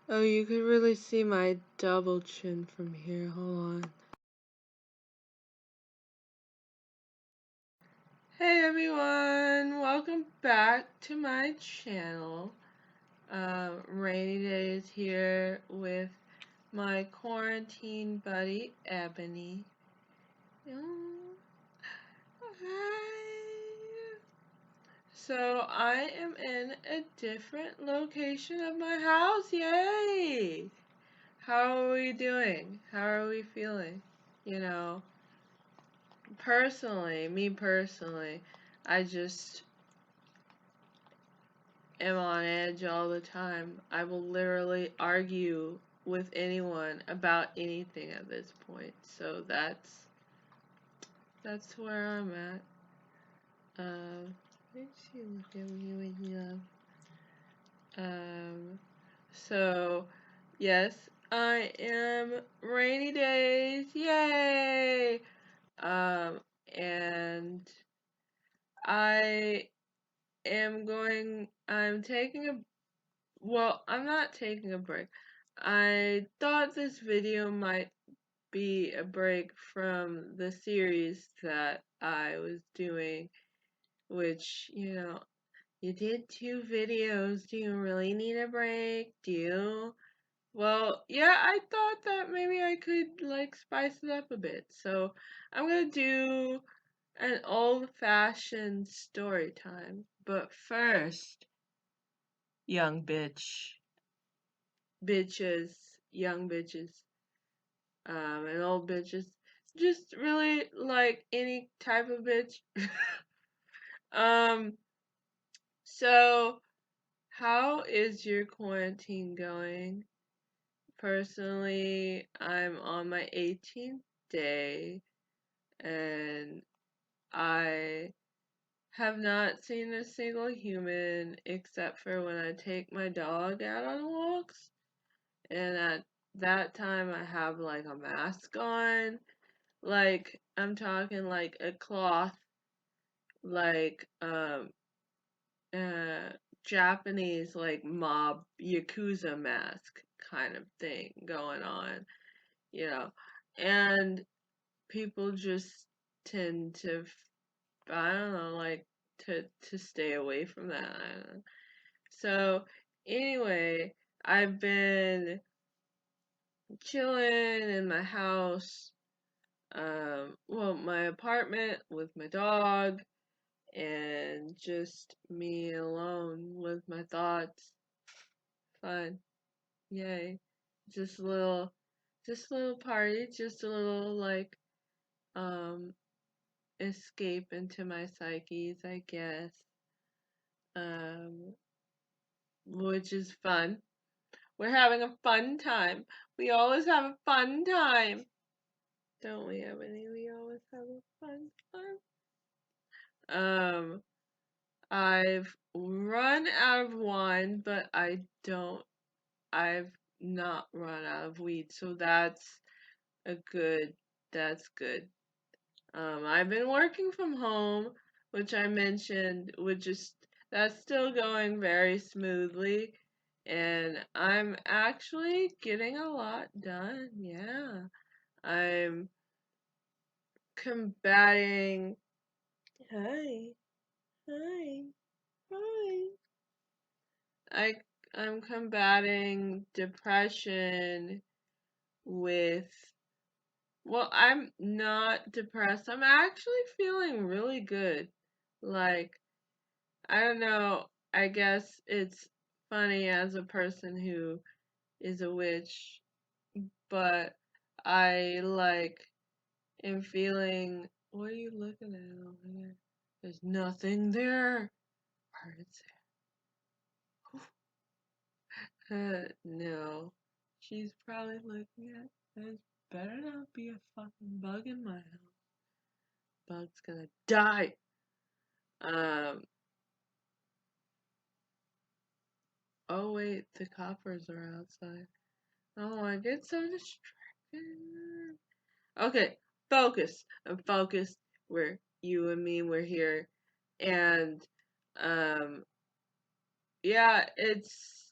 Oh, you could really see my double chin from here. Hold on. Hey everyone, welcome back to my channel. Rainy Days here with my quarantine buddy, Ebony. Oh, hi. So I am in a different location of my house. Yay! How are we doing? How are we feeling? You know, me personally, I just am on edge all the time. I will literally argue with anyone about anything at this point. So that's where I'm at. Let's see, look at me with love. So yes, I am rainy days. Yay! And I I'm taking well, I'm not taking a break. I thought this video might be a break from the series that I was doing, which, you did 2 videos. Do you really need a break? Do you? Well, yeah, I thought that maybe I could, like, spice it up a bit. So I'm gonna do an old-fashioned story time. But first, young bitches, young bitches, and old bitches, just really like any type of bitch. um, so how is your quarantine going? Personally, I'm on my 18th day and I have not seen a single human except for when I take my dog out on walks. And at that time, I have like a mask on. Like, I'm talking like a cloth, like, uh, Japanese, like, mob Yakuza mask kind of thing going on, you know. And people just tend to, I don't know, like, to stay away from that. I don't know. So, anyway, I've been chilling in my house, well, my apartment with my dog, and just me alone with my thoughts. Fun. Yay. Just a little, just a little party, just a little, like, um, escape into my psyches, I guess. Um, which is fun. We're having a fun time. We always have a fun time. Don't we, Ebony? We always have a fun time. I've run out of wine, but I've not run out of weed, so a good, that's good. I've been working from home, which I mentioned, that's still going very smoothly, and I'm actually getting a lot done, yeah. I'm combating, hi, hi, hi. I I'm combating depression with, well, I'm not depressed. I'm actually feeling really good. Like, I don't know, I guess it's funny as a person who is a witch, but I like am feeling, what are you looking at over there? There's nothing there. Birds no. She's probably looking at, there's better not be a fucking bug in my house. Bug's gonna die. Um, oh wait, the coppers are outside. Oh, I get so distracted. Okay, focus. I'm focused. We're, you and me, we're here. And, yeah, it's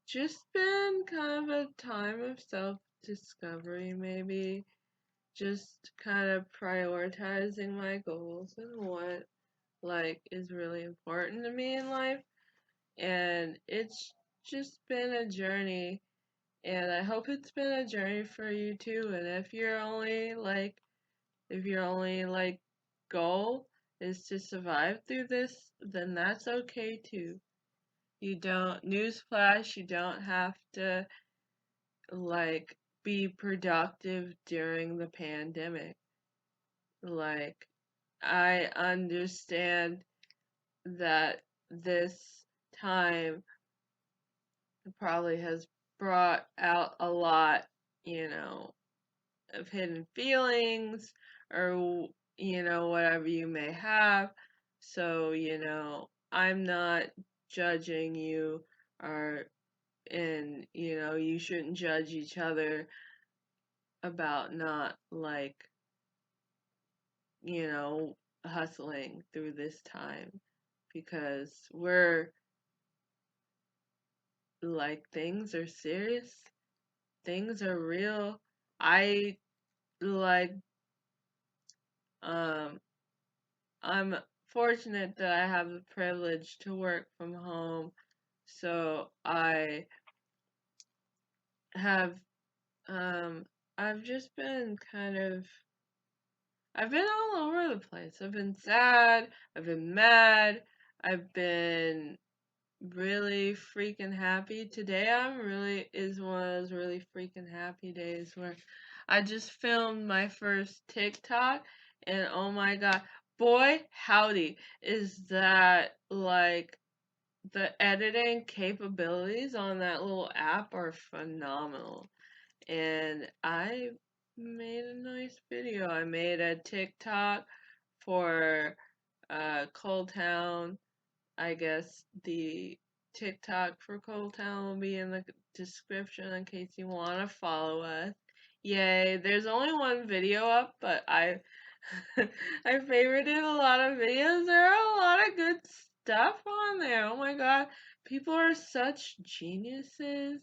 just been kind of a time of self-discovery, maybe. Just kind of prioritizing my goals and what, like, is really important to me in life. And it's just been a journey. And I hope it's been a journey for you too. And if your only like goal is to survive through this, then that's okay too. You don't, newsflash, you don't have to like be productive during the pandemic. Like, I understand that this time probably has brought out a lot, you know, of hidden feelings or, you know, whatever you may have. So, you know, I'm not judging you or, and, you know, you shouldn't judge each other about not like, you know, hustling through this time because we're like, things are serious, things are real. I like, um, I'm fortunate that I have the privilege to work from home, so have, um, I've just been kind of, I've been all over the place. I've been sad, I've been mad, I've been really freaking happy. Today is one of those really freaking happy days where I just filmed my first TikTok and oh my god, boy howdy, is that like the editing capabilities on that little app are phenomenal. And I made a nice video. I made a TikTok for Cold Town. I guess the TikTok for Cold Town will be in the description in case you want to follow us. Yay, there's only one video up, but I I favorited a lot of videos. There are a lot of good stuff on there. Oh my god, people are such geniuses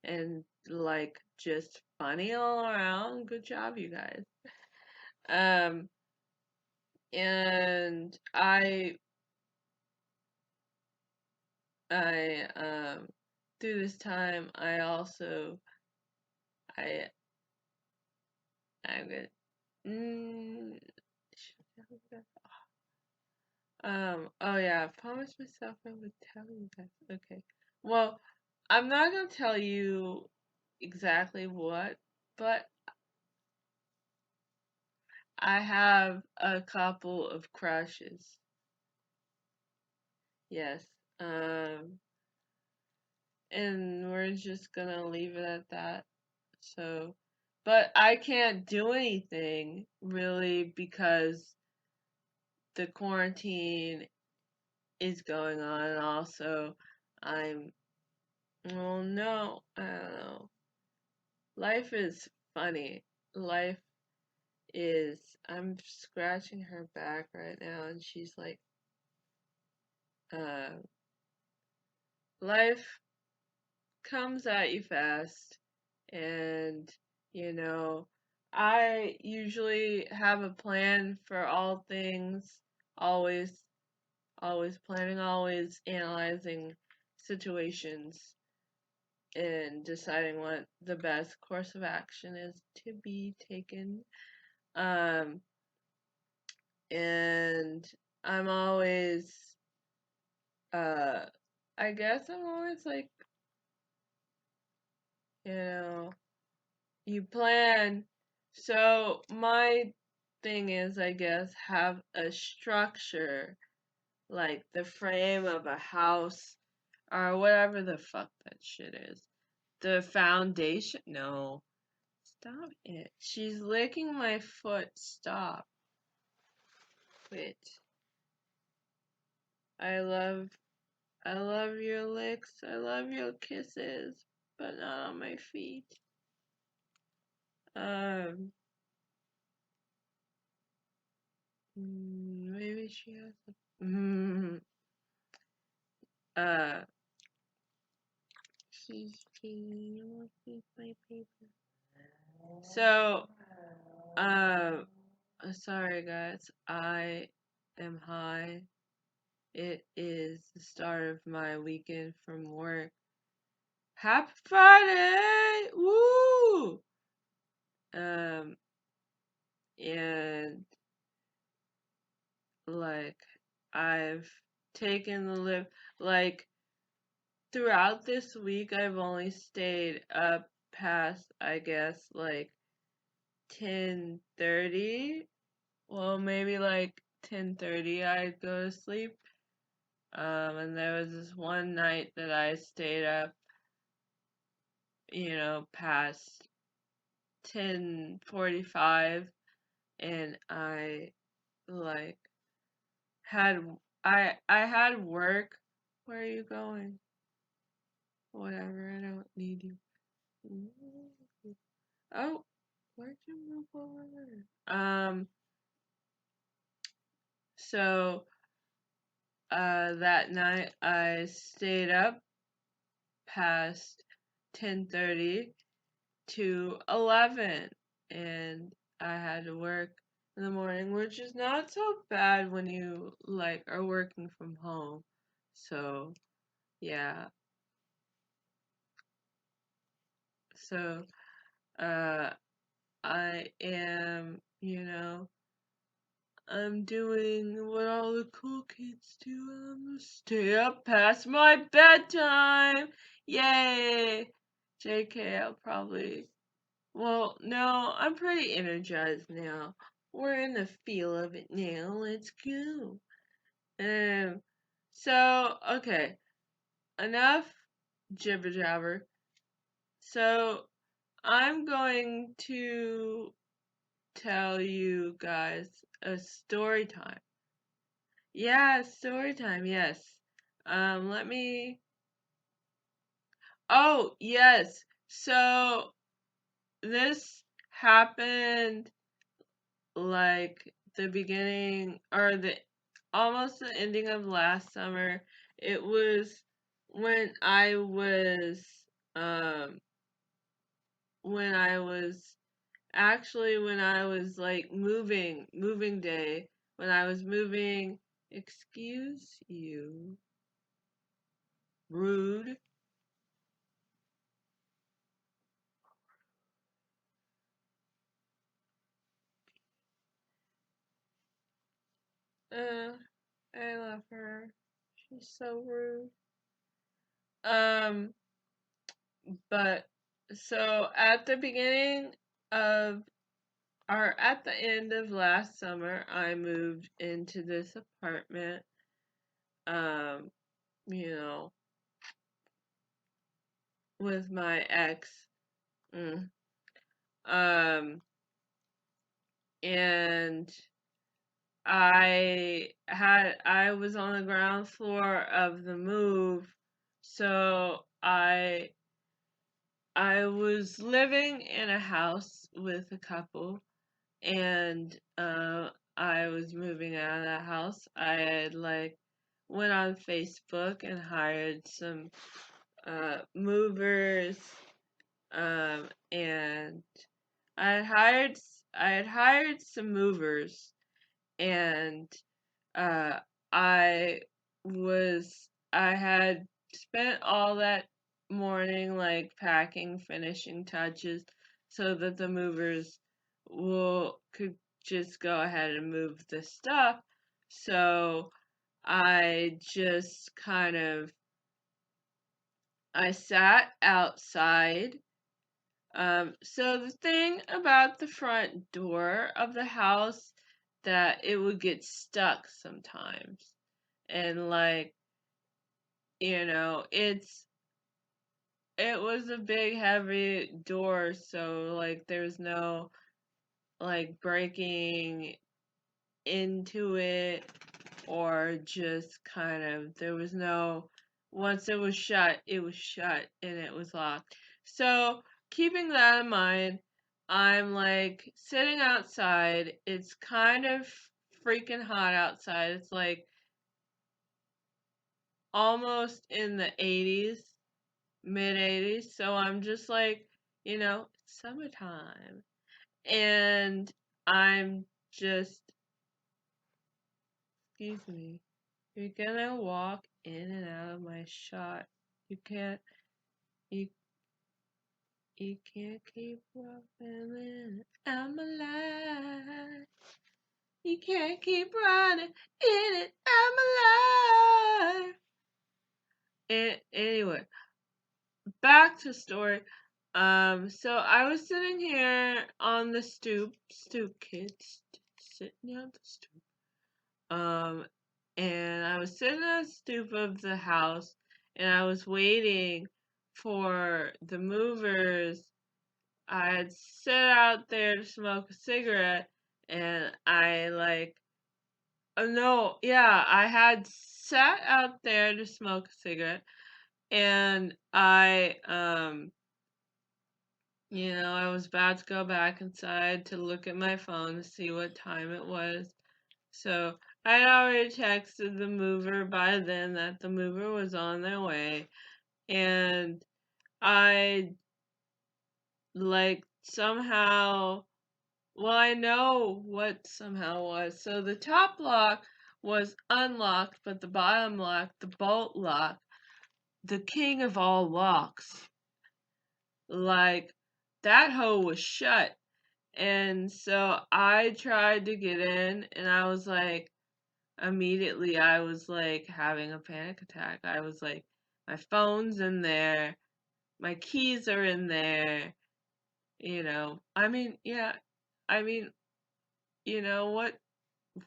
and like just funny all around. Good job, you guys. Um, and I through this time I I'm gonna mm, oh yeah, I promised myself I would tell you guys. Okay. Well, I'm not gonna tell you exactly what, but I have a couple of crushes. Yes. Um and we're just gonna leave it at that. So, but I can't do anything really because the quarantine is going on, and also I'm, well, no, I don't know. Life is funny. Life is, I'm scratching her back right now, and she's like, uh, life comes at you fast, and, you know, I usually have a plan for all things, always, always planning, always analyzing situations and deciding what the best course of action is to be taken. Um, and I'm always, uh, I guess I'm always like, you know, you plan. So my thing is, I guess, have a structure, like the frame of a house or whatever the fuck that shit is. The foundation, no. Stop it. She's licking my foot. Stop. Wait. I love I love your licks. I love your kisses, but not on my feet. Um maybe she has uh So, um, sorry guys, I am high. It is the start of my weekend from work. Happy Friday! Woo! Um, and like I've taken the lift like throughout this week I've only stayed up past I guess like 10:30. Well, maybe like 10:30 I'd go to sleep. And there was this one night that I stayed up, past 10:45 and I like had I had work. Where are you going? Whatever, I don't need you. Oh, where'd you move over there? So that night I stayed up past 10:30 to 11 and I had to work in the morning, which is not so bad when you like are working from home. So, yeah. So, uh I am, I'm doing what all the cool kids do. I'm gonna stay up past my bedtime. Yay! JK, I'll probably. Well, no, I'm pretty energized now. We're in the feel of it now. Let's go. Um, okay, enough jibber jabber. So, I'm going to tell you guys a story time. Yeah, story time, yes. Let me. Oh, yes. So, this happened like the beginning or the almost the ending of last summer. It was when I was um when I was actually when I was like moving day, when I was moving, excuse you, rude. Uh I love her. She's so rude. Um but so at the beginning of or at the end of last summer, I moved into this apartment, um, you know, with my ex. Mm. Um, and I was on the ground floor of the move, so I was living in a house with a couple and I was moving out of that house. I had like went on Facebook and hired some movers, and I had hired some movers, and uh, I had spent all that morning like packing, finishing touches so that the movers could just go ahead and move the stuff. So I just I sat outside. So the thing about the front door of the house that it would get stuck sometimes. And like, it was a big heavy door, so like there's no like breaking into it or just there was no once it was shut and it was locked. So keeping that in mind, I'm like sitting outside. It's kind of freaking hot outside. It's like almost in the 80s mid 80s, so I'm just like, it's summertime. And I'm just, excuse me, you're gonna walk in and out of my shot. You can't, you, you can't keep walking out my life. You can't keep running in and out my life. Anyway, back to story. So I was sitting here on the stoop, kids, sitting on the stoop. And I was sitting on the stoop of the house, and I was waiting for the movers. I had sat out there to smoke a cigarette, and I like, oh no, yeah, I had sat out there to smoke a cigarette, and I was about to go back inside to look at my phone to see what time it was. So I'd already texted the mover by then that the mover was on their way. And I, like, somehow, well, I know what somehow was. So the top lock was unlocked, but the bottom lock, the bolt lock, the king of all locks, like, that hoe was shut. And so I tried to get in, and I was like, immediately I was like having a panic attack. I was like, my phone's in there, my keys are in there, I mean, yeah, I mean,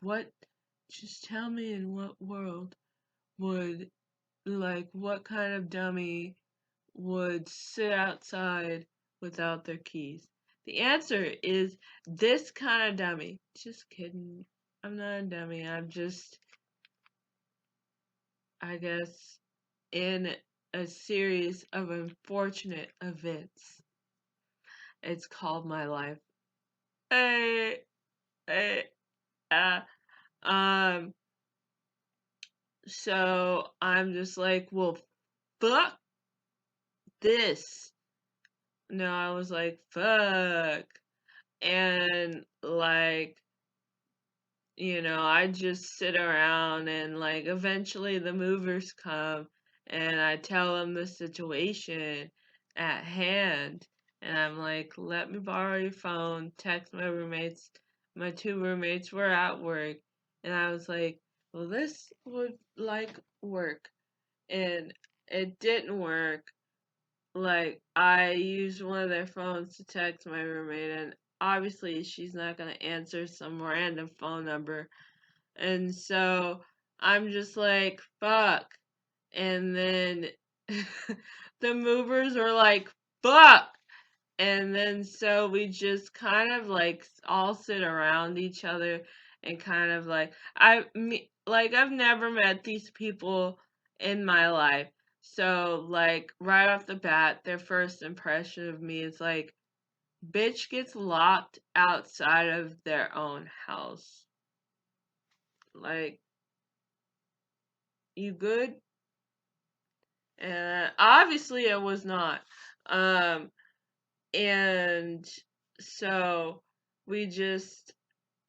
what, just tell me in what world would, like, what kind of dummy would sit outside without their keys? The answer is this kind of dummy. Just kidding. I'm not a dummy. I'm just, I guess, in a series of unfortunate events. It's called my life. Hey, hey, uh, um, so I'm just like, well, fuck this. No, I was like, fuck. And like, I just sit around and like eventually the movers come and I tell them the situation at hand. And I'm like, let me borrow your phone, text my roommates. My two roommates were at work. And I was like, well, this would like work. And it didn't work. Like, I used one of their phones to text my roommate, and obviously she's not going to answer some random phone number. And so I'm just like, fuck. And then the movers were like, fuck. And then so we just kind of like all sit around each other and kind of like, I've never met these people in my life. So like right off the bat, their first impression of me is like, bitch gets locked outside of their own house. Like, you good? And obviously it was not. Um, and so we just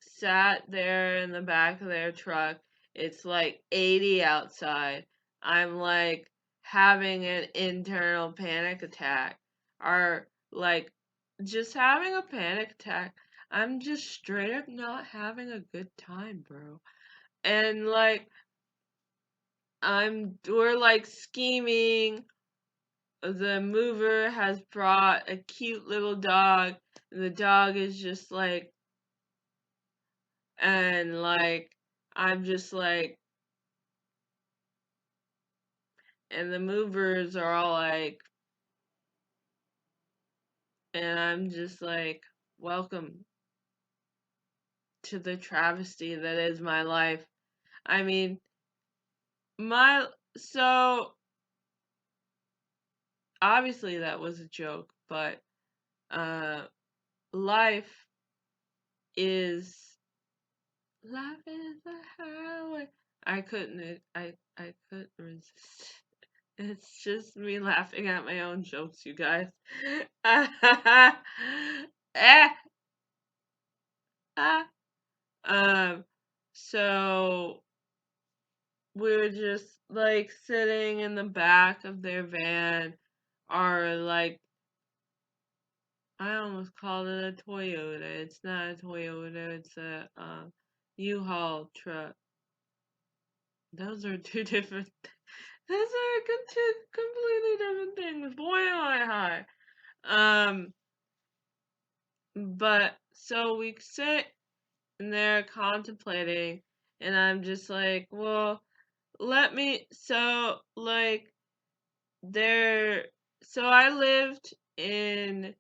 sat there in the back of their truck. It's like 80 outside. I'm like having an internal panic attack. Or like just having a panic attack. I'm just straight up not having a good time, bro. And like we're like scheming. The mover has brought a cute little dog, and the dog is just like, and like, I'm just like, and the movers are all like, and I'm just like, welcome to the travesty that is my life. I mean, my, so obviously that was a joke, but, uh, life is Life is a highway. I couldn't resist. It's just me laughing at my own jokes, you guys. Eh, ah. Um, so we were just like sitting in the back of their van, or like I almost called it a Toyota. It's not a Toyota, it's a U-Haul truck. Those are two different those are two completely different things. Boy am I high. Um but so we sit and they're contemplating, and I'm just like, well, let me so like there so I lived in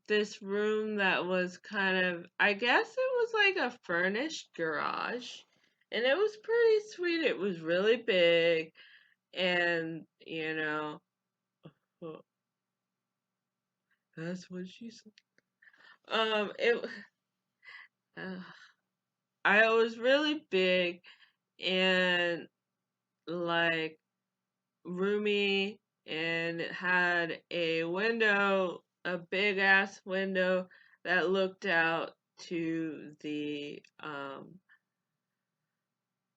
this room that was kind of, I guess it was like a furnished garage, and it was pretty sweet. It was really big, and well, that's what she said. It uh, I was really big and like roomy, and it had a window, a big ass window that looked out to the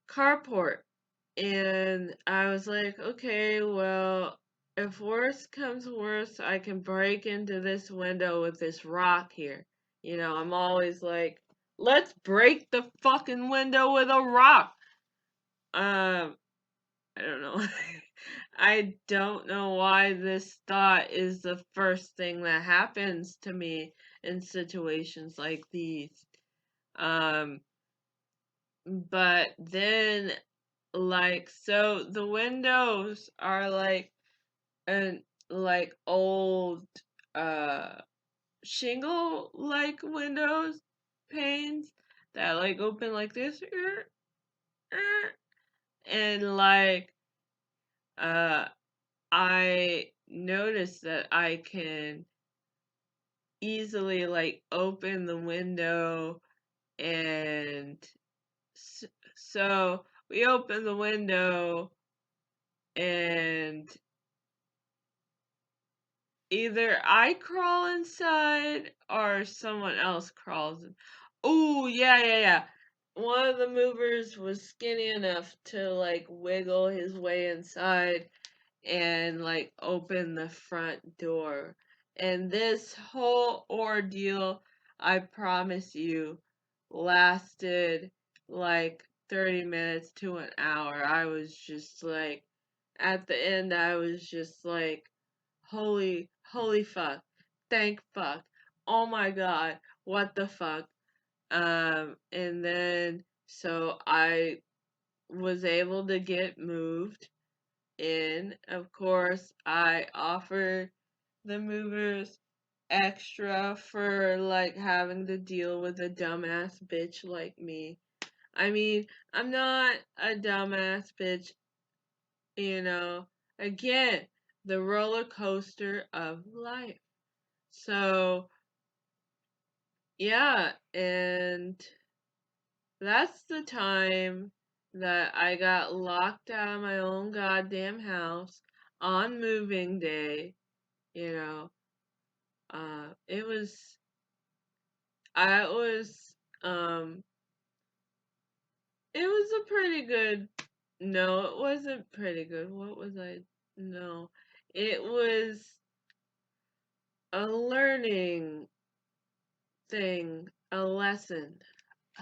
carport. And I was like, okay, well, if worse comes worse, I can break into this window with this rock here. I'm always like, let's break the fucking window with a rock. Um, I don't know. I don't know why this thought is the first thing that happens to me in situations like these. Um, but then, like, so the windows are like an like old uh shingle like windows panes that like open like this, and like uh I noticed that I can easily like open the window, and s- so we open the window, and either I crawl inside or someone else crawls in. Oh, yeah, yeah, yeah. One of the movers was skinny enough to like wiggle his way inside and like open the front door. And this whole ordeal, I promise you, lasted like 30 minutes to an hour. I was just like, at the end, I was just like, holy fuck, thank fuck, oh my god, what the fuck. And then so I was able to get moved in. Of course, I offered the movers extra for like having to deal with a dumbass bitch like me. I mean, I'm not a dumbass bitch, you know. Again, the roller coaster of life. So, yeah, and that's the time that I got locked out of my own goddamn house on moving day, you know. It was, I was, um, it was a pretty good, no, it wasn't pretty good. What was I? No, it was a learning thing, a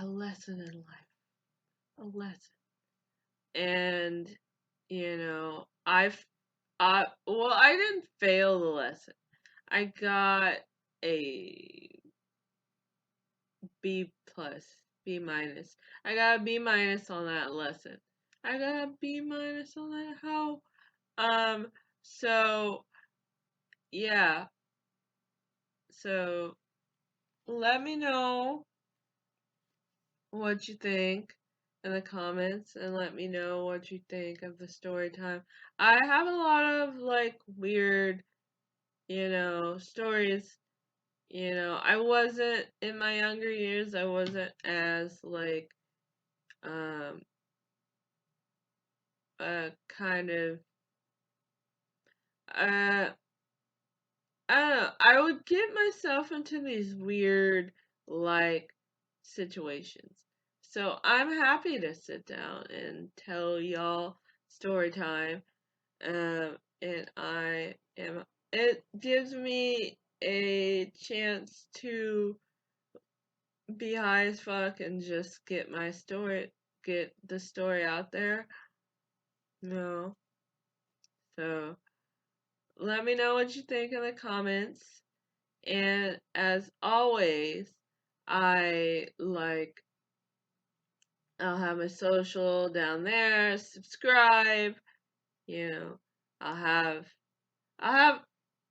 lesson in life, a lesson. And, well, I didn't fail the lesson. I got a B plus, B minus. I got a B minus on that lesson. I got a B minus on that. How? Um, so, yeah. So, let me know what you think in the comments, and let me know what you think of the story time. I have a lot of like weird, stories. I wasn't in my younger years, I wasn't as like um kind of uh, I don't know. I would get myself into these weird, like, situations. So I'm happy to sit down and tell y'all story time. And it gives me a chance to be high as fuck and just get the story out there. No. So let me know what you think in the comments. And as always, I like I'll have my social down there, subscribe, you know, I'll have I'll have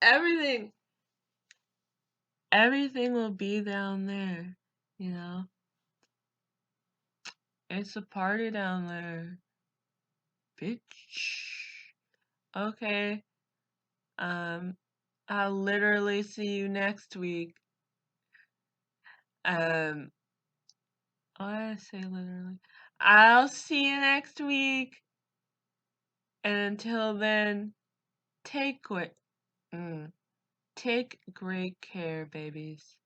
everything everything will be down there, you know. It's a party down there, bitch. Okay. Um I'll literally see you next week. Um I say literally. I'll see you next week. And until then, take great, take great care, babies.